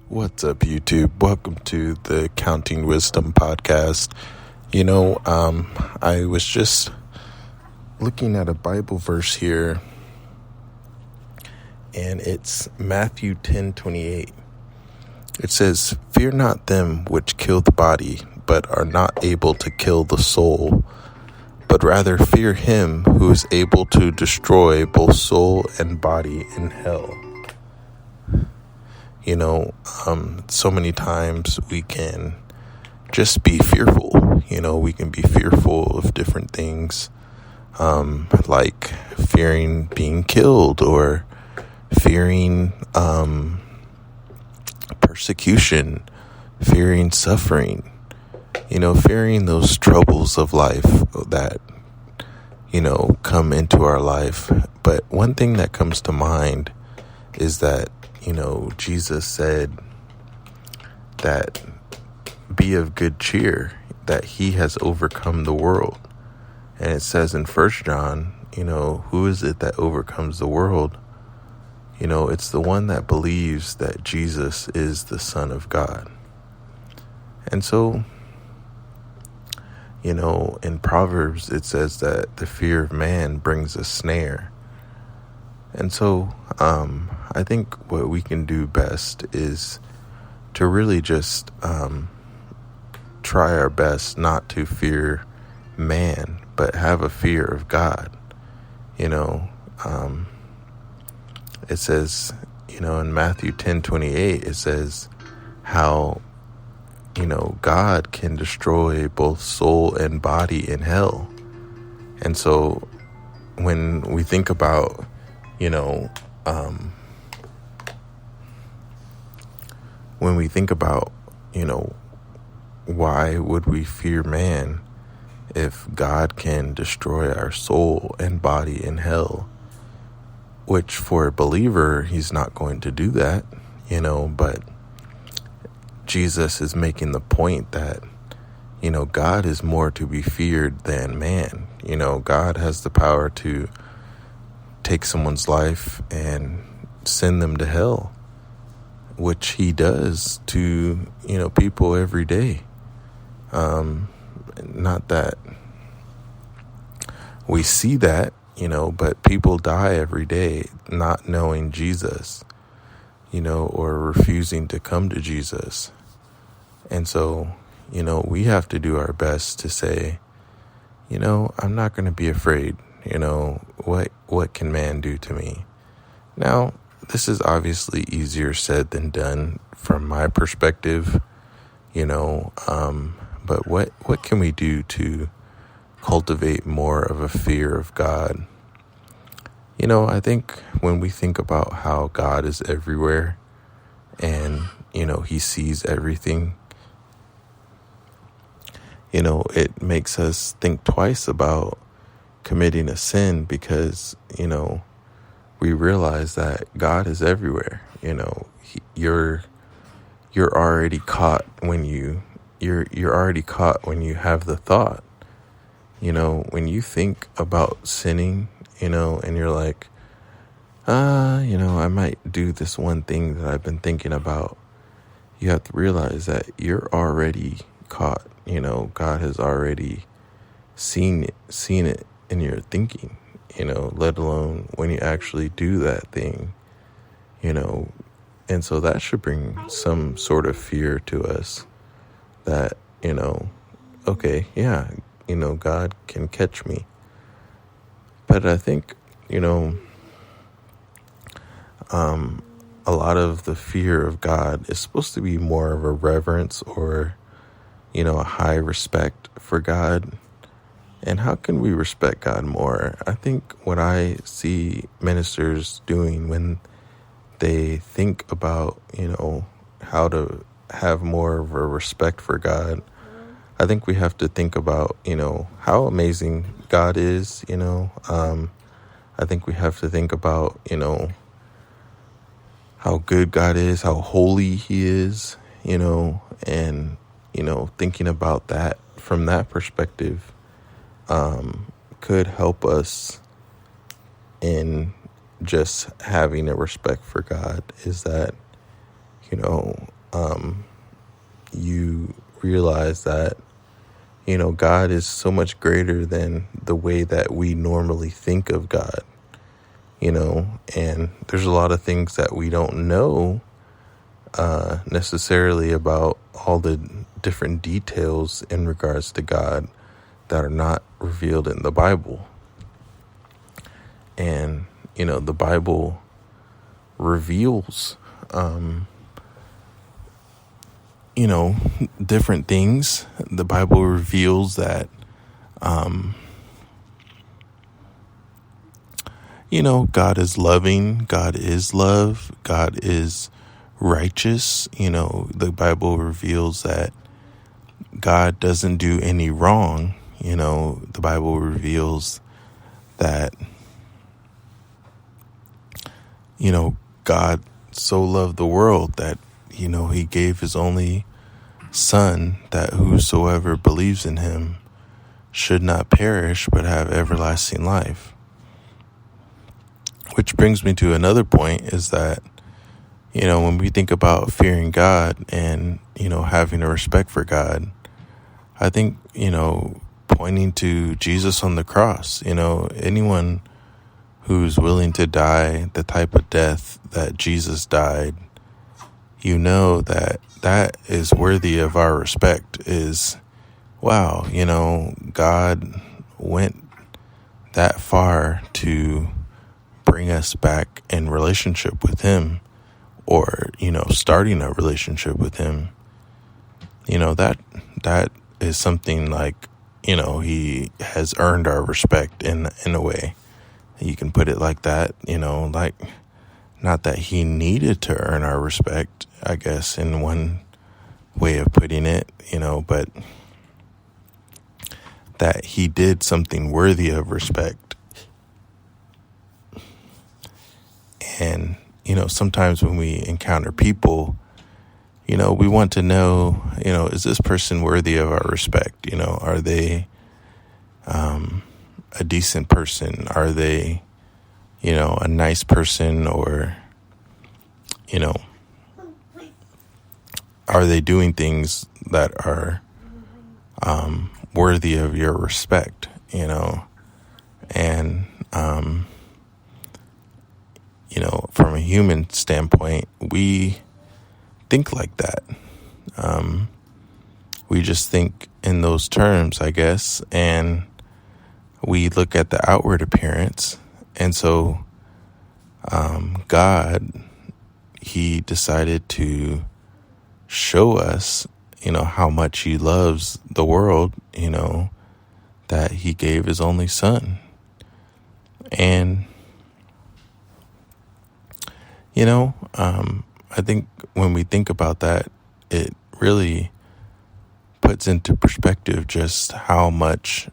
What's up, YouTube? Welcome to the Counting Wisdom podcast. I was just looking at a Bible verse here, and it's Matthew 10:28. It says, "Fear not them which kill the body, but are not able to kill the soul, but rather fear him who is able to destroy both soul and body in hell." So many times we can just be fearful. We can be fearful of different things, like fearing being killed or fearing persecution, fearing suffering, fearing those troubles of life that, come into our life. But one thing that comes to mind is that, Jesus said that be of good cheer, that he has overcome the world. And it says in 1 John, who is it that overcomes the world? It's the one that believes that Jesus is the Son of God. And so, in Proverbs, it says that the fear of man brings a snare. And so, I think what we can do best is to really just try our best not to fear man, but have a fear of God. It says, in Matthew 10:28, it says how, God can destroy both soul and body in hell. And so when we think about, why would we fear man if God can destroy our soul and body in hell? Which for a believer, he's not going to do that, but Jesus is making the point that, God is more to be feared than man. God has the power to take someone's life and send them to hell, which he does to, people every day. Not that we see that, but people die every day not knowing Jesus, or refusing to come to Jesus. And so, we have to do our best to say, I'm not going to be afraid. What can man do to me? Now, this is obviously easier said than done from my perspective, but what can we do to cultivate more of a fear of God? I think when we think about how God is everywhere and, he sees everything, it makes us think twice about committing a sin because, we realize that God is everywhere. You're already caught when you're already caught when you have the thought. When you think about sinning, and you're like, I might do this one thing that I've been thinking about. You have to realize that you're already caught. God has already seen it in your thinking, let alone when you actually do that thing, and so that should bring some sort of fear to us that, okay, yeah, God can catch me. But I think, a lot of the fear of God is supposed to be more of a reverence or, a high respect for God. And how can we respect God more? I think what I see ministers doing when they think about, how to have more of a respect for God, I think we have to think about, how amazing God is, I think we have to think about, how good God is, how holy he is, and, thinking about that from that perspective could help us in just having a respect for God, is that, you realize that, God is so much greater than the way that we normally think of God, and there's a lot of things that we don't know necessarily about all the different details in regards to God that are not revealed in the Bible. And, the Bible reveals, different things. The Bible reveals that, God is loving, God is love, God is righteous. The Bible reveals that God doesn't do any wrong. The Bible reveals that, God so loved the world that, he gave his only son, that whosoever believes in him should not perish but have everlasting life. Which brings me to another point, is that, when we think about fearing God and, having a respect for God, I think, pointing to Jesus on the cross, anyone who's willing to die the type of death that Jesus died, that is worthy of our respect. Is, wow, God went that far to bring us back in relationship with him, or, starting a relationship with him. That is something like, he has earned our respect in a way. You can put it like that, like, not that he needed to earn our respect, I guess, in one way of putting it, but that he did something worthy of respect. And, sometimes when we encounter people, we want to know, is this person worthy of our respect? Are they a decent person? Are they, a nice person? Or, are they doing things that are worthy of your respect? And, from a human standpoint, we think like that. We just think in those terms, I guess, and we look at the outward appearance. And so, God, he decided to show us, how much he loves the world, that he gave his only son. And, I think when we think about that, it really puts into perspective just how much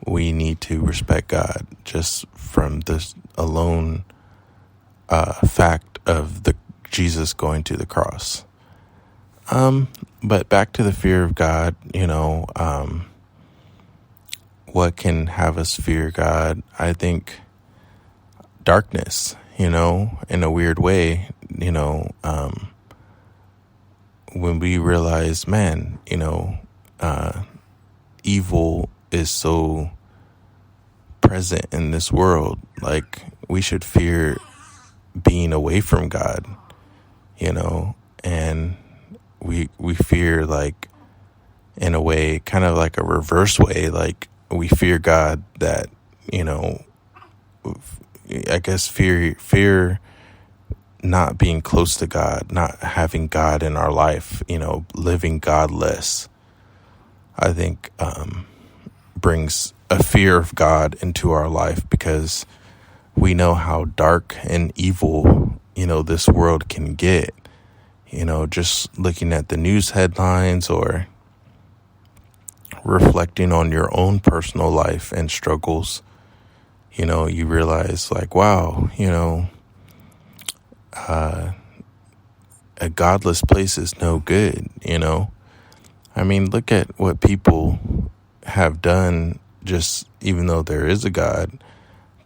we need to respect God, just from this alone fact of the Jesus going to the cross. But back to the fear of God, what can have us fear God? I think darkness, in a weird way, when we realize, man, evil is so present in this world, like, we should fear being away from God, and we fear, like, in a way, kind of like a reverse way, like, we fear God that, I guess fear not being close to God, not having God in our life, living godless, I think brings a fear of God into our life, because we know how dark and evil, this world can get. Just looking at the news headlines or reflecting on your own personal life and struggles, you realize, like, wow, a godless place is no good, I mean, look at what people have done, just even though there is a God.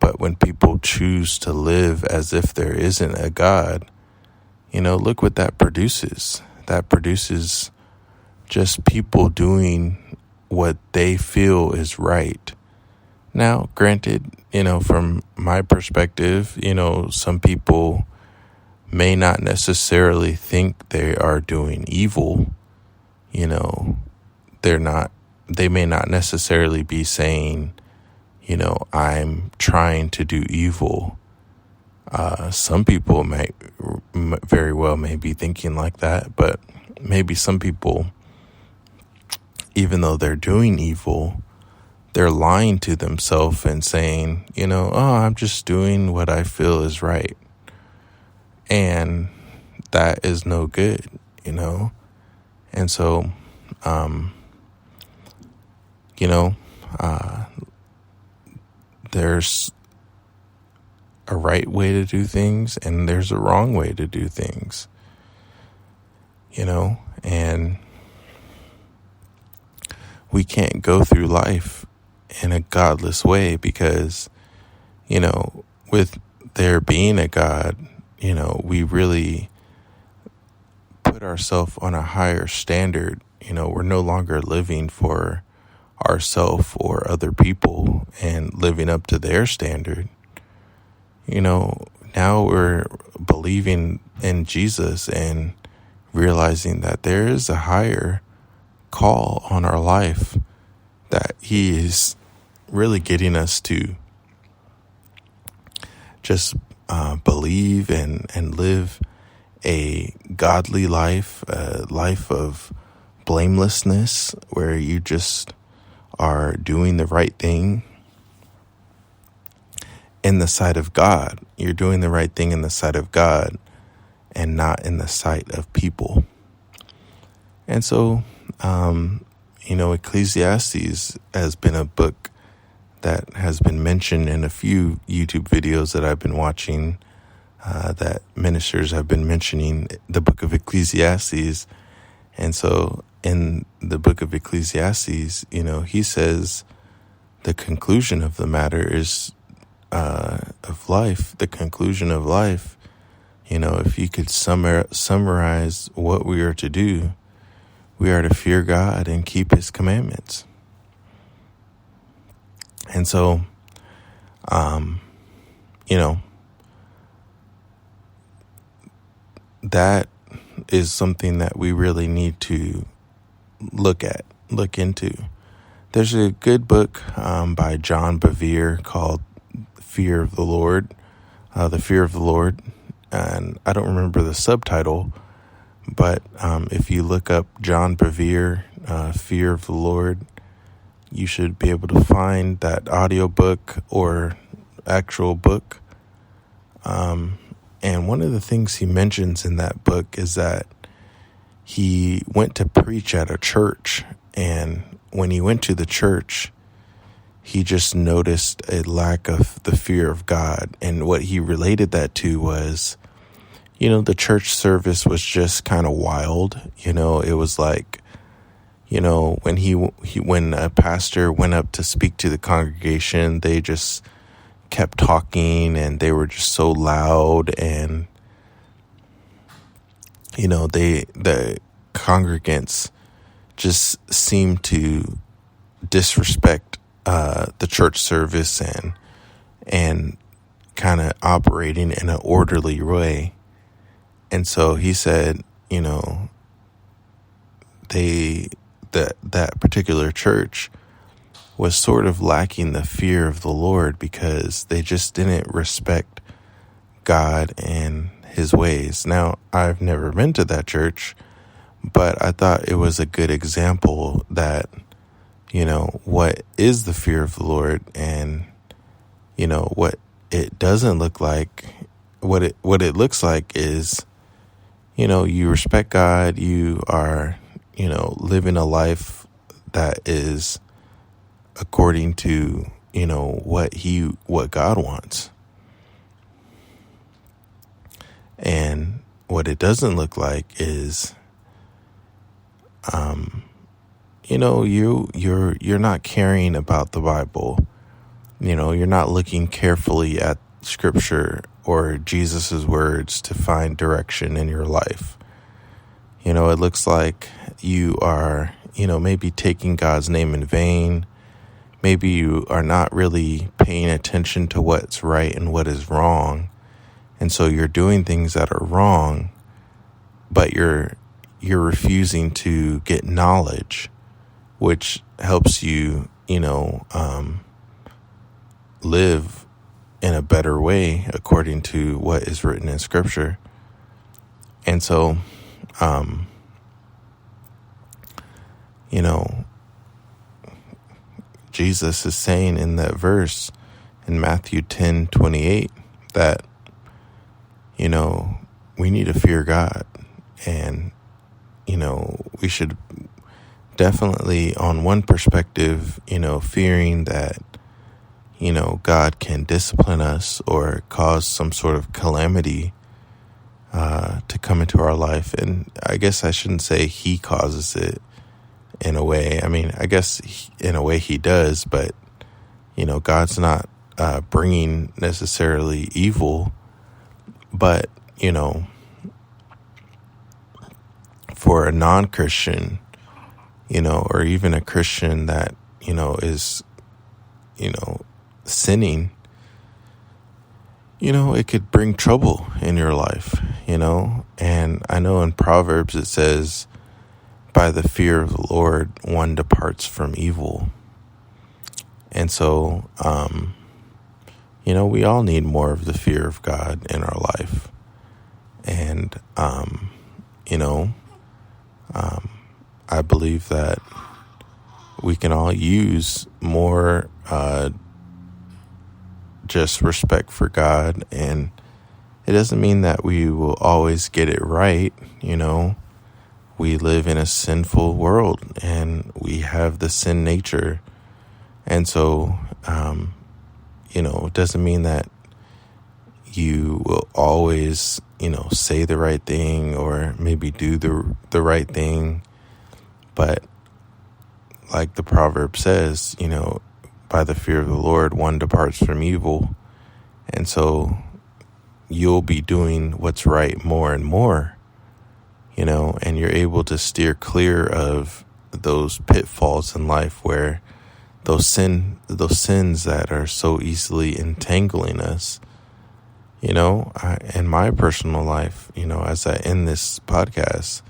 But when people choose to live as if there isn't a God, look what that produces. That produces just people doing what they feel is right. Now, granted, from my perspective, some people may not necessarily think they are doing evil. They may not necessarily be saying, I'm trying to do evil. Some people very well may be thinking like that, but maybe some people, even though they're doing evil, they're lying to themselves and saying, I'm just doing what I feel is right. And that is no good, And so, there's a right way to do things and there's a wrong way to do things, and we can't go through life in a godless way because, with there being a God, we really put ourselves on a higher standard. We're no longer living for ourselves or other people and living up to their standard. Now we're believing in Jesus and realizing that there is a higher call on our life, that he is really getting us to just believe and live a godly life, a life of blamelessness, where you just are doing the right thing in the sight of God. You're doing the right thing in the sight of God and not in the sight of people. And so, Ecclesiastes has been a book that has been mentioned in a few YouTube videos that I've been watching, that ministers have been mentioning the book of Ecclesiastes. And so in the book of Ecclesiastes, he says the conclusion of the matter is of life, the conclusion of life. If you could summarize what we are to do, we are to fear God and keep his commandments. And so, that is something that we really need to look into. There's a good book by John Bevere called The Fear of the Lord. And I don't remember the subtitle, but if you look up John Bevere, Fear of the Lord, you should be able to find that audiobook or actual book. And one of the things he mentions in that book is that he went to preach at a church, and when he went to the church, he just noticed a lack of the fear of God. And what he related that to was, the church service was just kind of wild. It was like, when a pastor went up to speak to the congregation, they just kept talking and they were just so loud, and the congregants just seemed to disrespect the church service and kind of operating in an orderly way. And so he said, that particular church was sort of lacking the fear of the Lord because they just didn't respect God and his ways. Now, I've never been to that church, but I thought it was a good example that, what is the fear of the Lord, and, what it doesn't look like. What it looks like is, you respect God, you are, living a life that is according to, what God wants. And what it doesn't look like is, you're not caring about the Bible. You're not looking carefully at scripture or Jesus's words to find direction in your life. It looks like you are, maybe taking God's name in vain. Maybe you are not really paying attention to what's right and what is wrong. And so you're doing things that are wrong, but you're refusing to get knowledge, which helps you, live in a better way according to what is written in Scripture. And so, Jesus is saying in that verse in Matthew 10:28 that, we need to fear God. And, we should definitely, on one perspective, fearing that, God can discipline us or cause some sort of calamity to come into our life. And I guess I shouldn't say he causes it in a way. I mean, I guess in a way he does, but, God's not bringing necessarily evil. But, for a non-Christian, or even a Christian that, is, sinning, it could bring trouble in your life, and I know in Proverbs it says, by the fear of the Lord, one departs from evil. And so, we all need more of the fear of God in our life. And, I believe that we can all use more just respect for God. And it doesn't mean that we will always get it right. We live in a sinful world and we have the sin nature. And so, it doesn't mean that you will always, say the right thing or maybe do the right thing. But like the proverb says, by the fear of the Lord, one departs from evil. And so you'll be doing what's right more and more, and you're able to steer clear of those pitfalls in life where those sins that are so easily entangling us. In my personal life, as I end this podcast,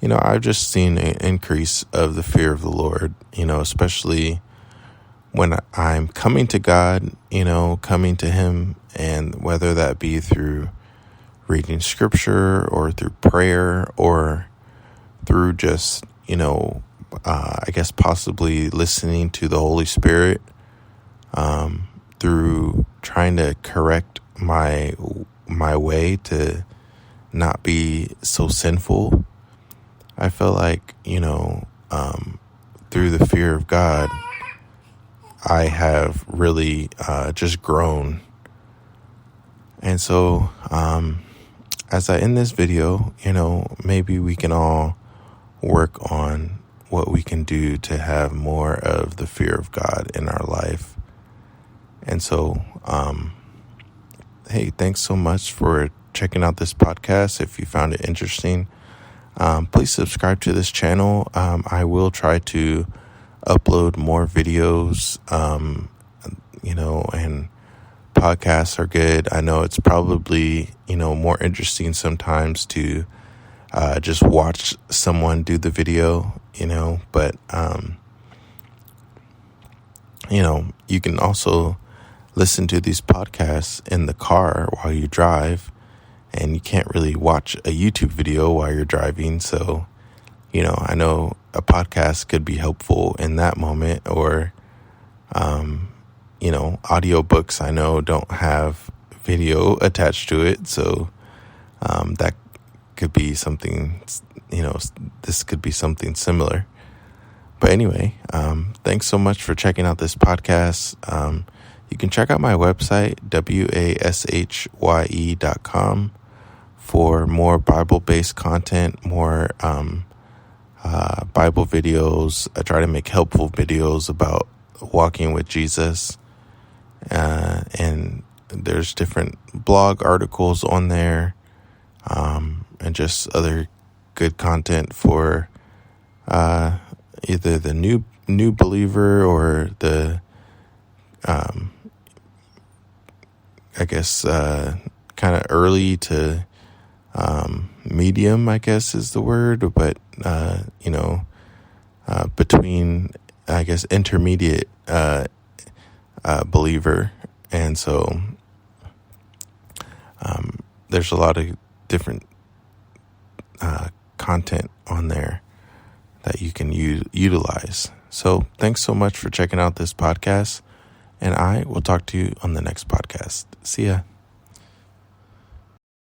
I've just seen an increase of the fear of the Lord, especially when I'm coming to God, coming to Him, and whether that be through reading Scripture or through prayer or through just, I guess possibly listening to the Holy Spirit, through trying to correct my way to not be so sinful. I feel like, through the fear of God, I have really just grown. And so, as I end this video, maybe we can all work on what we can do to have more of the fear of God in our life. And so, hey, thanks so much for checking out this podcast. If you found it interesting, please subscribe to this channel. I will try to upload more videos, and podcasts are good. I know it's probably, more interesting sometimes to just watch someone do the video, but, you can also listen to these podcasts in the car while you drive, and you can't really watch a YouTube video while you're driving. So, I know a podcast could be helpful in that moment, or, audiobooks I know don't have video attached to it. So, that could be something, this could be something similar. But anyway, thanks so much for checking out this podcast. You can check out my website, washye.com, for more Bible-based content, more Bible videos. I try to make helpful videos about walking with Jesus. And there's different blog articles on there, and just other good content for either the new believer or the I guess kind of early to medium, I guess is the word, but between, I guess, intermediate believer. And so there's a lot of different content on there that you can utilize. So thanks so much for checking out this podcast, and I will talk to you on the next podcast. See ya.